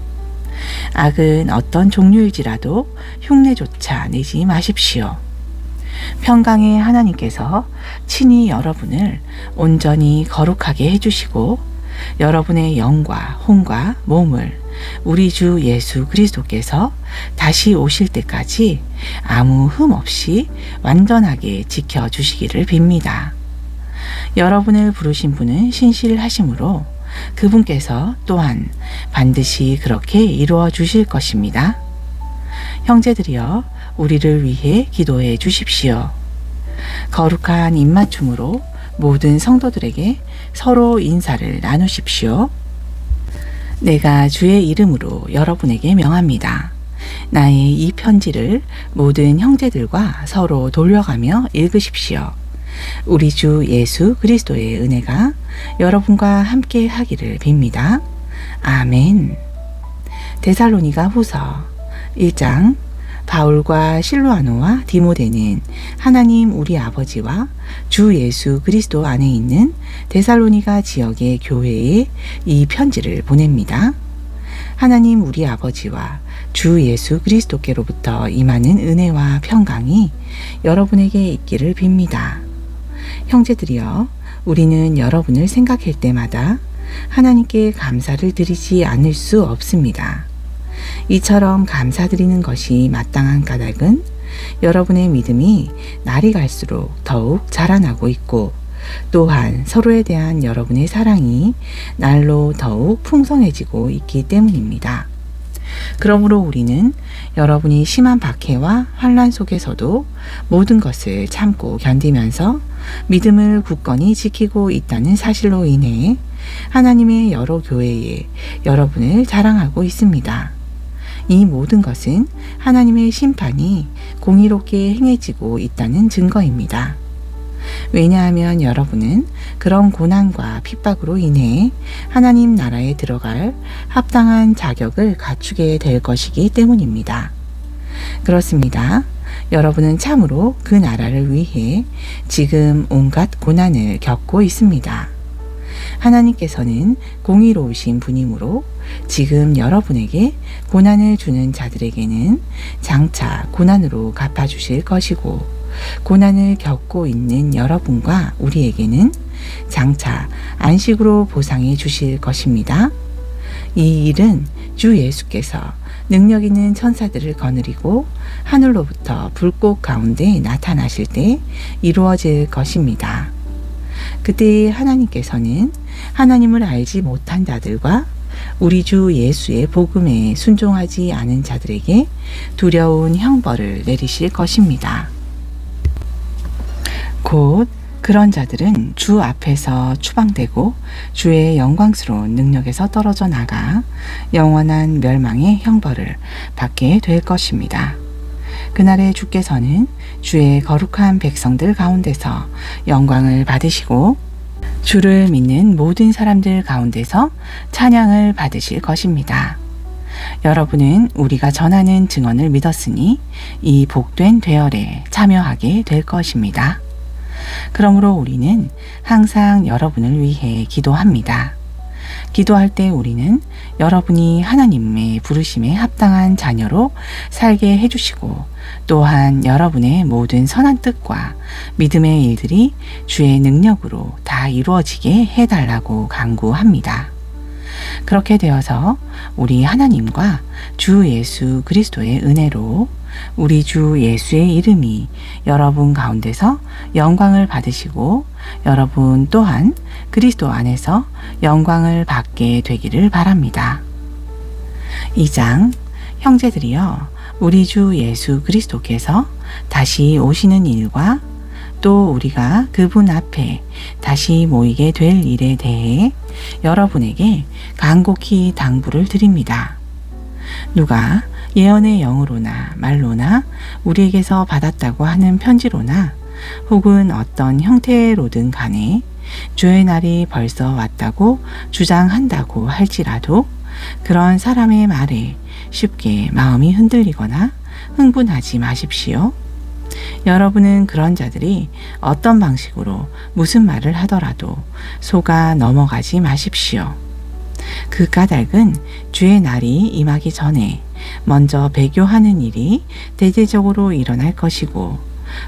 악은 어떤 종류일지라도 흉내조차 내지 마십시오. 평강의 하나님께서 친히 여러분을 온전히 거룩하게 해주시고 여러분의 영과 혼과 몸을 우리 주 예수 그리스도께서 다시 오실 때까지 아무 흠 없이 완전하게 지켜주시기를 빕니다. 여러분을 부르신 분은 신실하심으로 그분께서 또한 반드시 그렇게 이루어 주실 것입니다. 형제들이여, 우리를 위해 기도해 주십시오. 거룩한 입맞춤으로 모든 성도들에게 서로 인사를 나누십시오. 내가 주의 이름으로 여러분에게 명합니다. 나의 이 편지를 모든 형제들과 서로 돌려가며 읽으십시오. 우리 주 예수 그리스도의 은혜가 여러분과 함께 하기를 빕니다. 아멘. 데살로니가 후서 1장 바울과 실로아노와 디모데는 하나님 우리 아버지와 주 예수 그리스도 안에 있는 데살로니가 지역의 교회에 이 편지를 보냅니다. 하나님 우리 아버지와 주 예수 그리스도께로부터 임하는 은혜와 평강이 여러분에게 있기를 빕니다. 형제들이여, 우리는 여러분을 생각할 때마다 하나님께 감사를 드리지 않을 수 없습니다. 이처럼 감사드리는 것이 마땅한 까닭은 여러분의 믿음이 날이 갈수록 더욱 자라나고 있고, 또한 서로에 대한 여러분의 사랑이 날로 더욱 풍성해지고 있기 때문입니다. 그러므로 우리는 여러분이 심한 박해와 환난 속에서도 모든 것을 참고 견디면서 믿음을 굳건히 지키고 있다는 사실로 인해 하나님의 여러 교회에 여러분을 자랑하고 있습니다. 이 모든 것은 하나님의 심판이 공의롭게 행해지고 있다는 증거입니다. 왜냐하면 여러분은 그런 고난과 핍박으로 인해 하나님 나라에 들어갈 합당한 자격을 갖추게 될 것이기 때문입니다. 그렇습니다. 여러분은 참으로 그 나라를 위해 지금 온갖 고난을 겪고 있습니다. 하나님께서는 공의로우신 분이므로 지금 여러분에게 고난을 주는 자들에게는 장차 고난으로 갚아주실 것이고, 고난을 겪고 있는 여러분과 우리에게는 장차 안식으로 보상해 주실 것입니다. 이 일은 주 예수께서 능력 있는 천사들을 거느리고 하늘로부터 불꽃 가운데 나타나실 때 이루어질 것입니다. 그때 하나님께서는 하나님을 알지 못한 자들과 우리 주 예수의 복음에 순종하지 않은 자들에게 두려운 형벌을 내리실 것입니다. 곧 그런 자들은 주 앞에서 추방되고 주의 영광스러운 능력에서 떨어져 나가 영원한 멸망의 형벌을 받게 될 것입니다. 그날에 주께서는 주의 거룩한 백성들 가운데서 영광을 받으시고 주를 믿는 모든 사람들 가운데서 찬양을 받으실 것입니다. 여러분은 우리가 전하는 증언을 믿었으니 이 복된 대열에 참여하게 될 것입니다. 그러므로 우리는 항상 여러분을 위해 기도합니다. 기도할 때 우리는 여러분이 하나님의 부르심에 합당한 자녀로 살게 해주시고, 또한 여러분의 모든 선한 뜻과 믿음의 일들이 주의 능력으로 다 이루어지게 해달라고 간구합니다. 그렇게 되어서 우리 하나님과 주 예수 그리스도의 은혜로 우리 주 예수의 이름이 여러분 가운데서 영광을 받으시고, 여러분 또한 그리스도 안에서 영광을 받게 되기를 바랍니다. 2장, 형제들이여, 우리 주 예수 그리스도께서 다시 오시는 일과 또 우리가 그분 앞에 다시 모이게 될 일에 대해 여러분에게 간곡히 당부를 드립니다. 누가 예언의 영으로나 말로나 우리에게서 받았다고 하는 편지로나 혹은 어떤 형태로든 간에 주의 날이 벌써 왔다고 주장한다고 할지라도 그런 사람의 말에 쉽게 마음이 흔들리거나 흥분하지 마십시오. 여러분은 그런 자들이 어떤 방식으로 무슨 말을 하더라도 속아 넘어가지 마십시오. 그 까닭은 주의 날이 임하기 전에 먼저 배교하는 일이 대대적으로 일어날 것이고,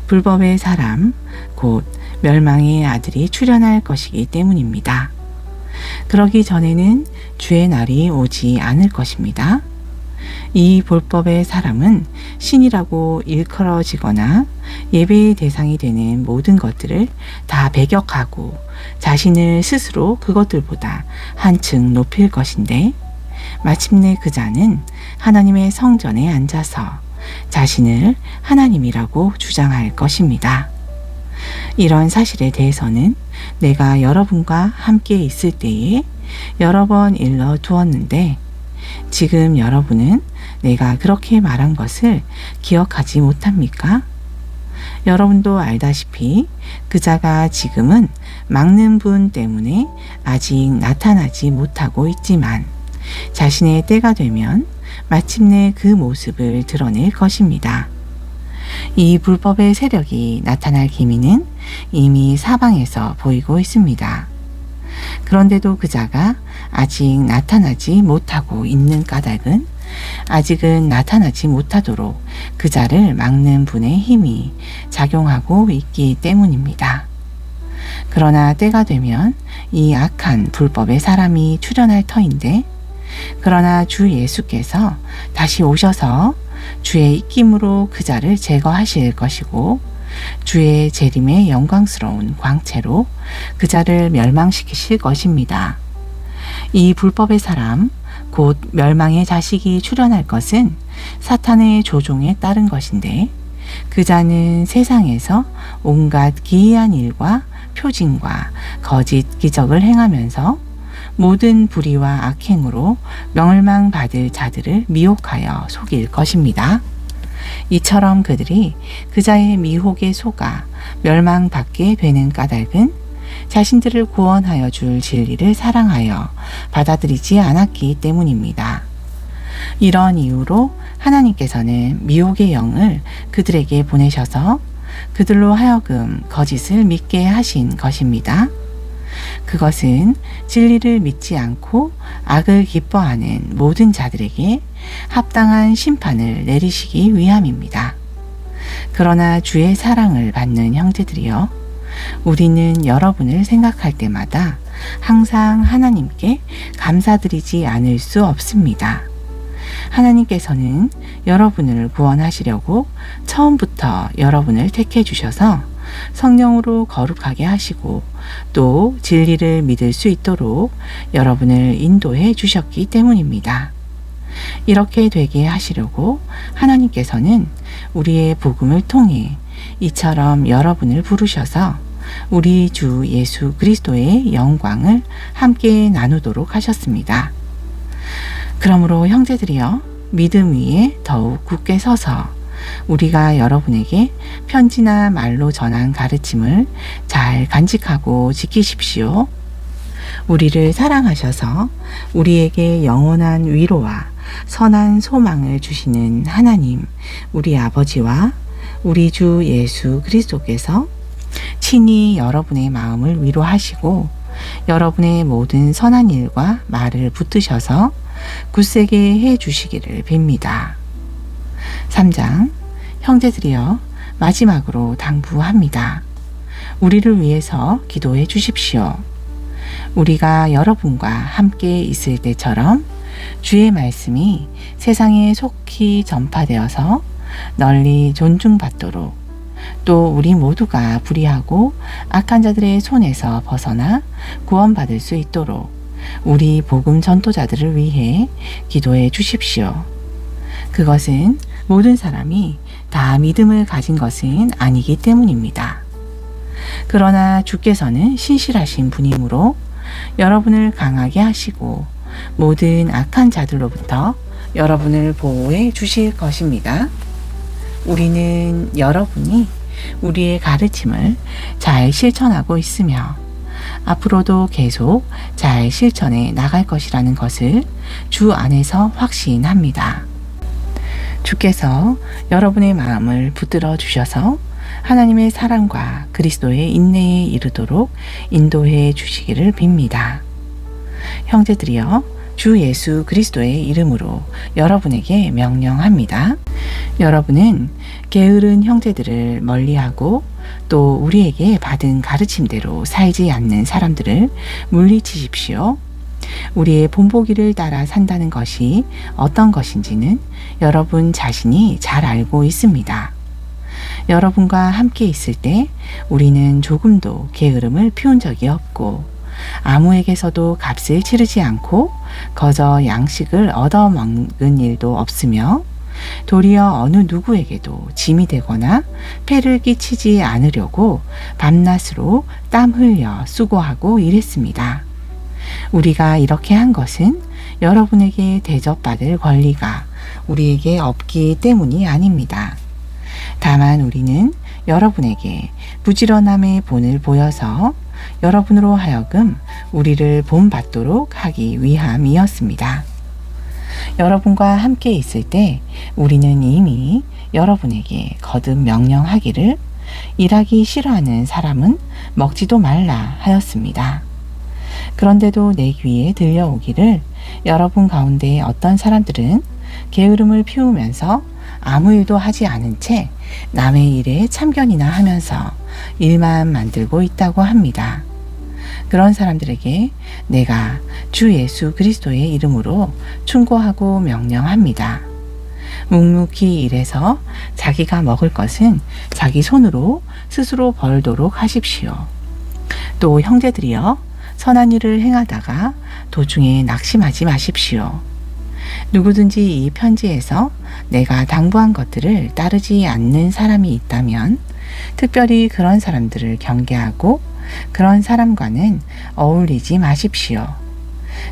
불법의 사람, 곧 멸망의 아들이 출현할 것이기 때문입니다. 그러기 전에는 주의 날이 오지 않을 것입니다. 이 불법의 사람은 신이라고 일컬어지거나 예배의 대상이 되는 모든 것들을 다 배격하고 자신을 스스로 그것들보다 한층 높일 것인데, 마침내 그 자는 하나님의 성전에 앉아서 자신을 하나님이라고 주장할 것입니다. 이런 사실에 대해서는 내가 여러분과 함께 있을 때에 여러 번 일러 두었는데, 지금 여러분은 내가 그렇게 말한 것을 기억하지 못합니까? 여러분도 알다시피 그 자가 지금은 막는 분 때문에 아직 나타나지 못하고 있지만 자신의 때가 되면 마침내 그 모습을 드러낼 것입니다. 이 불법의 세력이 나타날 기미는 이미 사방에서 보이고 있습니다. 그런데도 그자가 아직 나타나지 못하고 있는 까닭은 아직은 나타나지 못하도록 그자를 막는 분의 힘이 작용하고 있기 때문입니다. 그러나 때가 되면 이 악한 불법의 사람이 출현할 터인데, 그러나 주 예수께서 다시 오셔서 주의 입김으로 그자를 제거하실 것이고, 주의 재림의 영광스러운 광채로 그자를 멸망시키실 것입니다. 이 불법의 사람, 곧 멸망의 자식이 출현할 것은 사탄의 조종에 따른 것인데, 그자는 세상에서 온갖 기이한 일과 표징과 거짓 기적을 행하면서 모든 불의와 악행으로 멸망받을 자들을 미혹하여 속일 것입니다. 이처럼 그들이 그자의 미혹에 속아 멸망받게 되는 까닭은 자신들을 구원하여 줄 진리를 사랑하여 받아들이지 않았기 때문입니다. 이런 이유로 하나님께서는 미혹의 영을 그들에게 보내셔서 그들로 하여금 거짓을 믿게 하신 것입니다. 그것은 진리를 믿지 않고 악을 기뻐하는 모든 자들에게 합당한 심판을 내리시기 위함입니다. 그러나 주의 사랑을 받는 형제들이여, 우리는 여러분을 생각할 때마다 항상 하나님께 감사드리지 않을 수 없습니다. 하나님께서는 여러분을 구원하시려고 처음부터 여러분을 택해 주셔서 성령으로 거룩하게 하시고 또 진리를 믿을 수 있도록 여러분을 인도해 주셨기 때문입니다. 이렇게 되게 하시려고 하나님께서는 우리의 복음을 통해 이처럼 여러분을 부르셔서 우리 주 예수 그리스도의 영광을 함께 나누도록 하셨습니다. 그러므로 형제들이여, 믿음 위에 더욱 굳게 서서 우리가 여러분에게 편지나 말로 전한 가르침을 잘 간직하고 지키십시오. 우리를 사랑하셔서 우리에게 영원한 위로와 선한 소망을 주시는 하나님, 우리 아버지와 우리 주 예수 그리스도께서 친히 여러분의 마음을 위로하시고 여러분의 모든 선한 일과 말을 붙드셔서 굳세게 해 주시기를 빕니다. 3장, 형제들이여, 마지막으로 당부합니다. 우리를 위해서 기도해 주십시오. 우리가 여러분과 함께 있을 때처럼 주의 말씀이 세상에 속히 전파되어서 널리 존중받도록, 또 우리 모두가 불의하고 악한 자들의 손에서 벗어나 구원받을 수 있도록 우리 복음 전도자들을 위해 기도해 주십시오. 그것은 모든 사람이 다 믿음을 가진 것은 아니기 때문입니다. 그러나 주께서는 신실하신 분이므로 여러분을 강하게 하시고 모든 악한 자들로부터 여러분을 보호해 주실 것입니다. 우리는 여러분이 우리의 가르침을 잘 실천하고 있으며 앞으로도 계속 잘 실천해 나갈 것이라는 것을 주 안에서 확신합니다. 주께서 여러분의 마음을 붙들어 주셔서 하나님의 사랑과 그리스도의 인내에 이르도록 인도해 주시기를 빕니다. 형제들이여, 주 예수 그리스도의 이름으로 여러분에게 명령합니다. 여러분은 게으른 형제들을 멀리하고 또 우리에게 받은 가르침대로 살지 않는 사람들을 물리치십시오. 우리의 본보기를 따라 산다는 것이 어떤 것인지는 여러분 자신이 잘 알고 있습니다. 여러분과 함께 있을 때 우리는 조금도 게으름을 피운 적이 없고 아무에게서도 값을 치르지 않고 거저 양식을 얻어먹은 일도 없으며 도리어 어느 누구에게도 짐이 되거나 폐를 끼치지 않으려고 밤낮으로 땀 흘려 수고하고 일했습니다. 우리가 이렇게 한 것은 여러분에게 대접받을 권리가 우리에게 없기 때문이 아닙니다. 다만 우리는 여러분에게 부지런함의 본을 보여서 여러분으로 하여금 우리를 본받도록 하기 위함이었습니다. 여러분과 함께 있을 때 우리는 이미 여러분에게 거듭 명령하기를 일하기 싫어하는 사람은 먹지도 말라 하였습니다. 그런데도 내 귀에 들려오기를 여러분 가운데 어떤 사람들은 게으름을 피우면서 아무 일도 하지 않은 채 남의 일에 참견이나 하면서 일만 만들고 있다고 합니다. 그런 사람들에게 내가 주 예수 그리스도의 이름으로 충고하고 명령합니다. 묵묵히 일해서 자기가 먹을 것은 자기 손으로 스스로 벌도록 하십시오. 또 형제들이여, 선한 일을 행하다가 도중에 낙심하지 마십시오. 누구든지 이 편지에서 내가 당부한 것들을 따르지 않는 사람이 있다면 특별히 그런 사람들을 경계하고 그런 사람과는 어울리지 마십시오.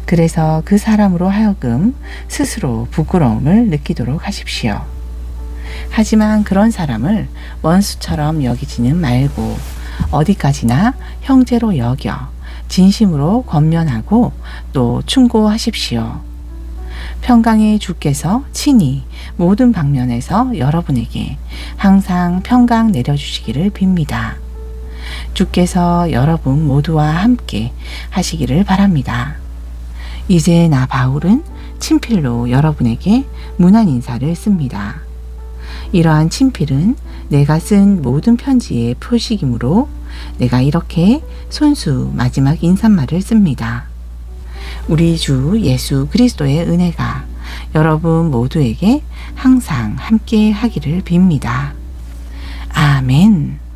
그래서 그 사람으로 하여금 스스로 부끄러움을 느끼도록 하십시오. 하지만 그런 사람을 원수처럼 여기지는 말고 어디까지나 형제로 여겨 진심으로 권면하고 또 충고하십시오. 평강의 주께서 친히 모든 방면에서 여러분에게 항상 평강 내려주시기를 빕니다. 주께서 여러분 모두와 함께 하시기를 바랍니다. 이제 나 바울은 친필로 여러분에게 문안 인사를 씁니다. 이러한 친필은 내가 쓴 모든 편지의 표식이므로 내가 이렇게 손수 마지막 인사말을 씁니다. 우리 주 예수 그리스도의 은혜가 여러분 모두에게 항상 함께 하기를 빕니다. 아멘.